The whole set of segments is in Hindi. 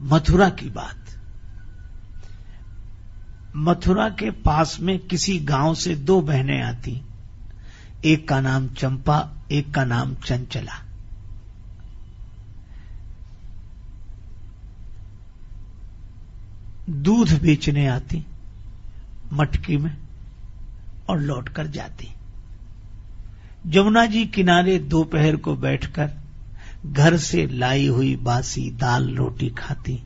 मथुरा की बात। मथुरा के पास में किसी गांव से दो बहनें आती, एक का नाम चंपा, एक का नाम चंचला। दूध बेचने आती मटकी में और लौटकर जाती। यमुना जी किनारे दोपहर को बैठकर घर से लाई हुई बासी दाल रोटी खाती,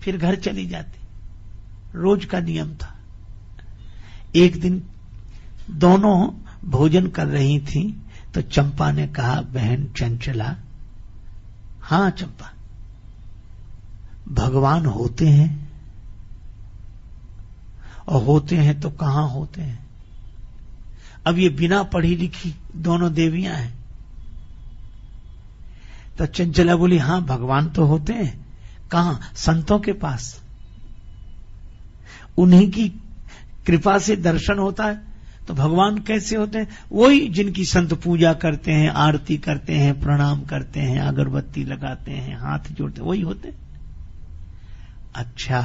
फिर घर चली जाती। रोज का नियम था। एक दिन दोनों भोजन कर रही थी तो चंपा ने कहा, बहन चंचला, हां चंपा, भगवान होते हैं और होते हैं तो कहां होते हैं। अब ये बिना पढ़ी लिखी दोनों देवियां हैं। तो चंचला बोली, हां भगवान तो होते हैं। कहां? संतों के पास। उन्हीं की कृपा से दर्शन होता है। तो भगवान कैसे होते हैं? वही जिनकी संत पूजा करते हैं, आरती करते हैं, प्रणाम करते हैं, अगरबत्ती लगाते हैं, हाथ जोड़ते हैं, वही होते हैं। अच्छा,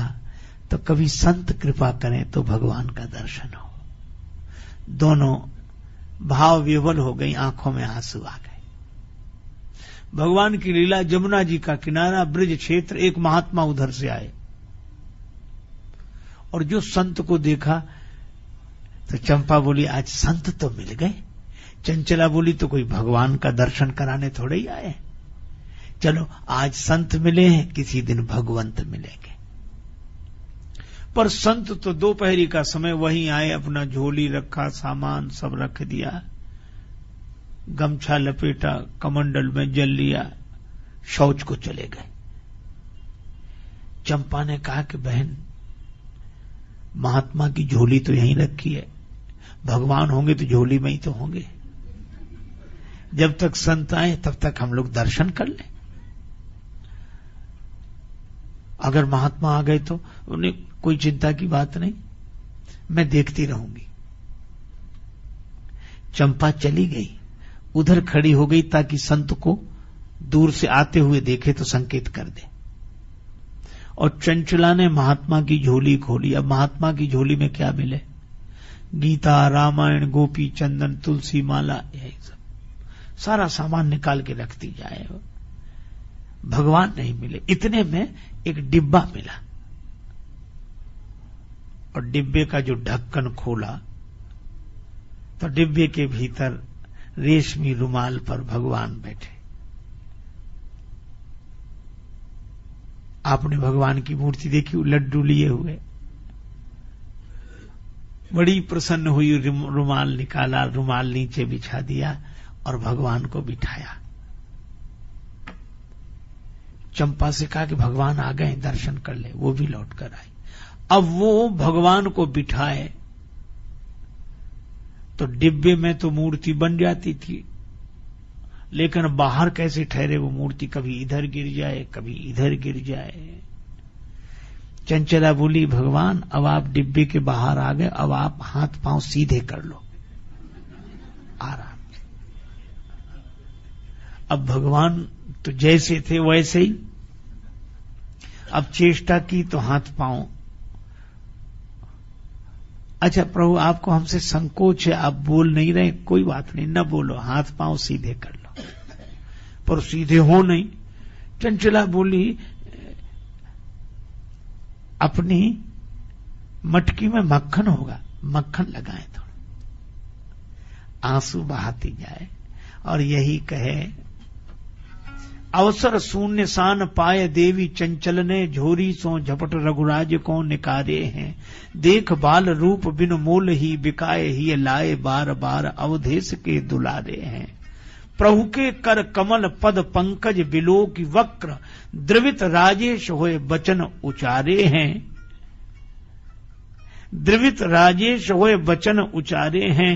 तो कभी संत कृपा करें तो भगवान का दर्शन हो। दोनों भाव विवल हो गई, आंखों में आंसू आ गए। भगवान की लीला, यमुना जी का किनारा, ब्रज क्षेत्र, एक महात्मा उधर से आए और जो संत को देखा तो चंपा बोली, आज संत तो मिल गए। चंचला बोली, तो कोई भगवान का दर्शन कराने थोड़े ही आए। चलो आज संत मिले हैं, किसी दिन भगवंत मिलेंगे। पर संत तो दोपहरी का समय वहीं आए, अपना झोली रखा, सामान सब रख दिया, गमछा लपेटा, कमंडल में जल लिया, शौच को चले गए। चंपा ने कहा कि बहन, महात्मा की झोली तो यहीं रखी है, भगवान होंगे तो झोली में ही तो होंगे। जब तक संत आए तब तक हम लोग दर्शन कर लें, अगर महात्मा आ गए तो उन्हें कोई चिंता की बात नहीं, मैं देखती रहूंगी। चंपा चली गई, उधर खड़ी हो गई ताकि संत को दूर से आते हुए देखे तो संकेत कर दे। और चंचला ने महात्मा की झोली खोली। अब महात्मा की झोली में क्या मिले? गीता, रामायण, गोपी चंदन, तुलसी माला, यही सब सारा सामान निकाल के रखती जाए। भगवान नहीं मिले। इतने में एक डिब्बा मिला और डिब्बे का जो ढक्कन खोला तो डिब्बे के भीतर रेशमी रुमाल पर भगवान बैठे। आपने भगवान की मूर्ति देखी, लड्डू लिए हुए, बड़ी प्रसन्न हुई। रुमाल निकाला, रुमाल नीचे बिछा दिया और भगवान को बिठाया। चंपा से कहा कि भगवान आ गए, दर्शन कर ले। वो भी लौट कर आई। अब वो भगवान को बिठाए तो डिब्बे में तो मूर्ति बन जाती थी, लेकिन बाहर कैसे ठहरे वो मूर्ति? कभी इधर गिर जाए, कभी इधर गिर जाए। चंचला बोली, भगवान अब आप डिब्बे के बाहर आ गए, अब आप हाथ पांव सीधे कर लो आराम से। अब भगवान तो जैसे थे वैसे ही। अब चेष्टा की तो हाथ पांव। अच्छा प्रभु, आपको हमसे संकोच है, आप बोल नहीं रहे, कोई बात नहीं, न बोलो, हाथ पांव सीधे कर लो। पर सीधे हो नहीं। चंचला बोली, अपनी मटकी में मक्खन होगा, मक्खन लगाए थोड़ा। आंसू बहाती जाए और यही कहे, अवसर शून्य सान पाए देवी चंचल ने, झोरी सो झपट रघुराज को निकारे हैं। देख बाल रूप बिन मोल ही बिकाए ही, लाए बार बार अवधेश के दुलारे हैं। प्रभु के कर कमल पद पंकज बिलो की वक्र, द्रवित राजेश होए बचन उचारे हैं। द्रवित राजेश होए बचन उचारे हैं।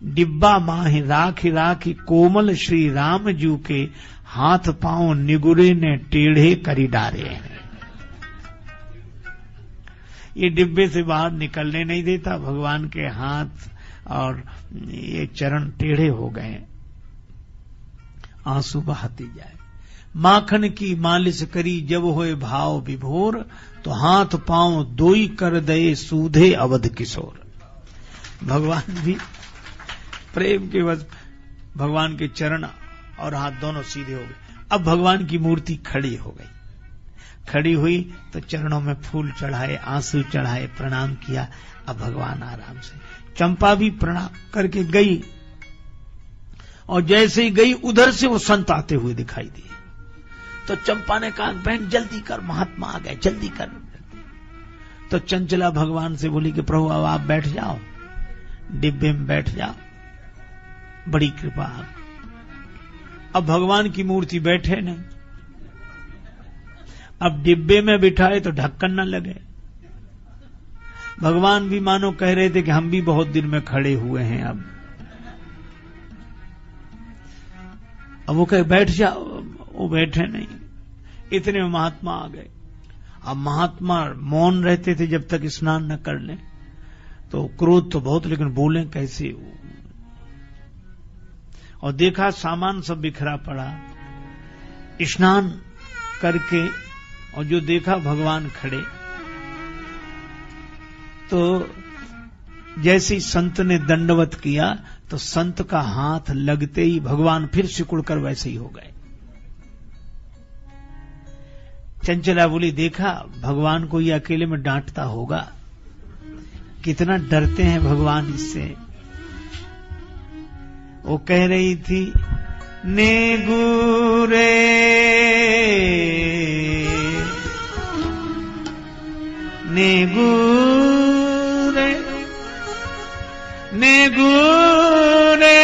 डिब्बा माहि राखी राखी कोमल श्री राम जू के, हाथ पांव निगुरे ने टेढ़े करी डारे हैं। ये डिब्बे से बाहर निकलने नहीं देता। भगवान के हाथ और ये चरण टेढ़े हो गए, आंसू बहाती जाए। माखन की मालिश करी जब होए भाव विभोर, तो हाथ पांव दोई कर दे सूधे अवध किशोर। भगवान भी प्रेम के वश भगवान के चरण और हाथ दोनों सीधे हो गए। अब भगवान की मूर्ति खड़ी हो गई। खड़ी हुई तो चरणों में फूल चढ़ाए, आंसू चढ़ाए, प्रणाम किया। अब भगवान आराम से, चंपा भी प्रणाम करके गई, और जैसे ही गई उधर से वो संत आते हुए दिखाई दिए। तो चंपा ने कहा, बहन जल्दी कर, महात्मा आ गए, जल्दी कर। तो चंचला भगवान से बोली कि प्रभु अब आप बैठ जाओ, डिब्बे में बैठ जाओ, बड़ी कृपा। अब भगवान की मूर्ति बैठे नहीं, अब डिब्बे में बिठाए तो ढक्कन न लगे। भगवान भी मानो कह रहे थे कि हम भी बहुत दिन में खड़े हुए हैं। अब वो कहे बैठ जाओ, वो बैठे नहीं। इतने में महात्मा आ गए। अब महात्मा मौन रहते थे जब तक स्नान न कर लें, तो क्रोध तो बहुत, लेकिन बोले कैसे। और देखा सामान सब बिखरा पड़ा। स्नान करके और जो देखा भगवान खड़े, तो जैसे संत ने दंडवत किया तो संत का हाथ लगते ही भगवान फिर सिकुड़कर वैसे ही हो गए। चंचला बोली, देखा भगवान को ये अकेले में डांटता होगा, कितना डरते हैं भगवान इससे। वो कह रही थी, नेगुरे नेगुरे नेगुरे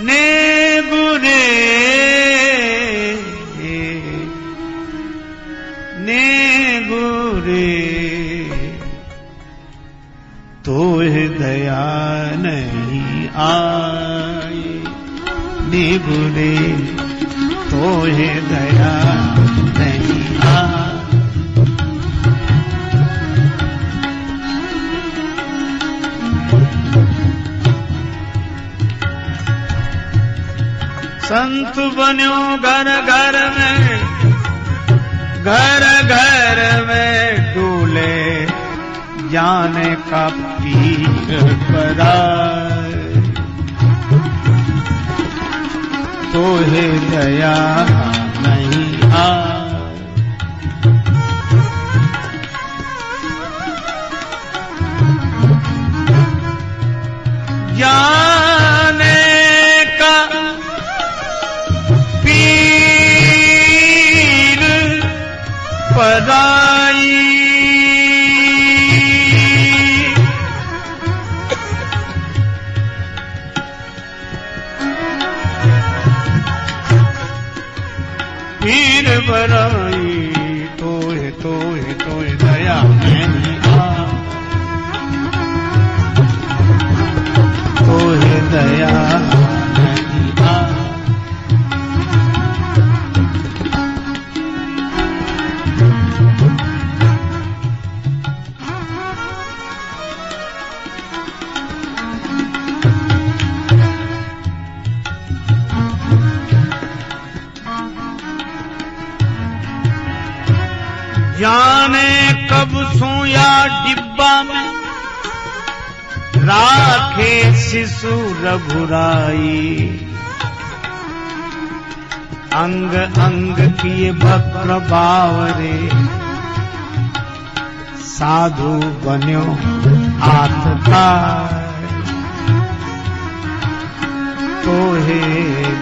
नेगुरे नेगुरे, तोहे दया नहीं आई। नेगुरे तोहे दया नहीं आई। संत बन्यो घर घर में, घर घर में डूले, जाने का पीर पराए। तोहे दया नहीं आए। जाने का पीर पराई। पीर पराई, तोहे तोहे तोहे दया नहीं आए। तोहे दया नहीं आए। जाने कब सोया डिब्बा में, राखे शिशु रघुराई। अंग अंग किए भद्र बावरे, साधु बन्यो आत्तार। तोहे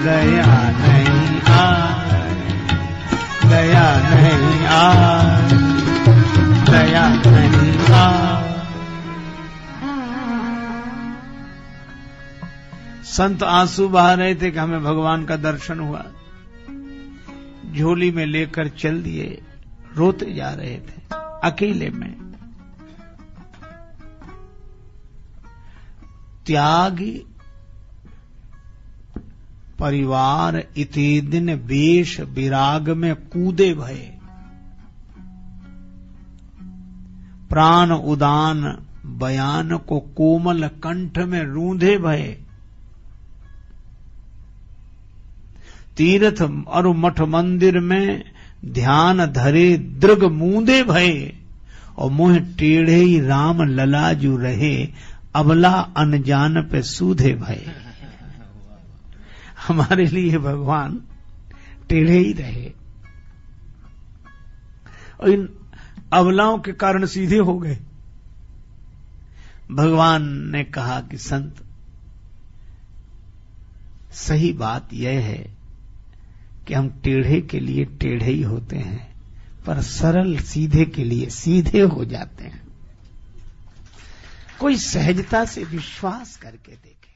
दया नहीं आए। दया नहीं आए। दया नहीं आए। संत आंसू बहा रहे थे कि हमें भगवान का दर्शन हुआ। झोली में लेकर चल दिए, रोते जा रहे थे अकेले में। त्यागी परिवार इति दिन वेश विराग में कूदे भये। प्राण उदान बयान को कोमल कंठ में रूंधे भये। तीर्थ और मठ मंदिर में ध्यान धरे दृग मूंदे भये, और मुँह टेढ़े ही राम ललाजू रहे, अबला अनजान पे सूधे भये। हमारे लिए भगवान टेढ़े ही रहे और इन अबलाओं के कारण सीधे हो गए। भगवान ने कहा कि संत, सही बात यह है कि हम टेढ़े के लिए टेढ़े ही होते हैं, पर सरल सीधे के लिए सीधे हो जाते हैं। कोई सहजता से विश्वास करके देखे।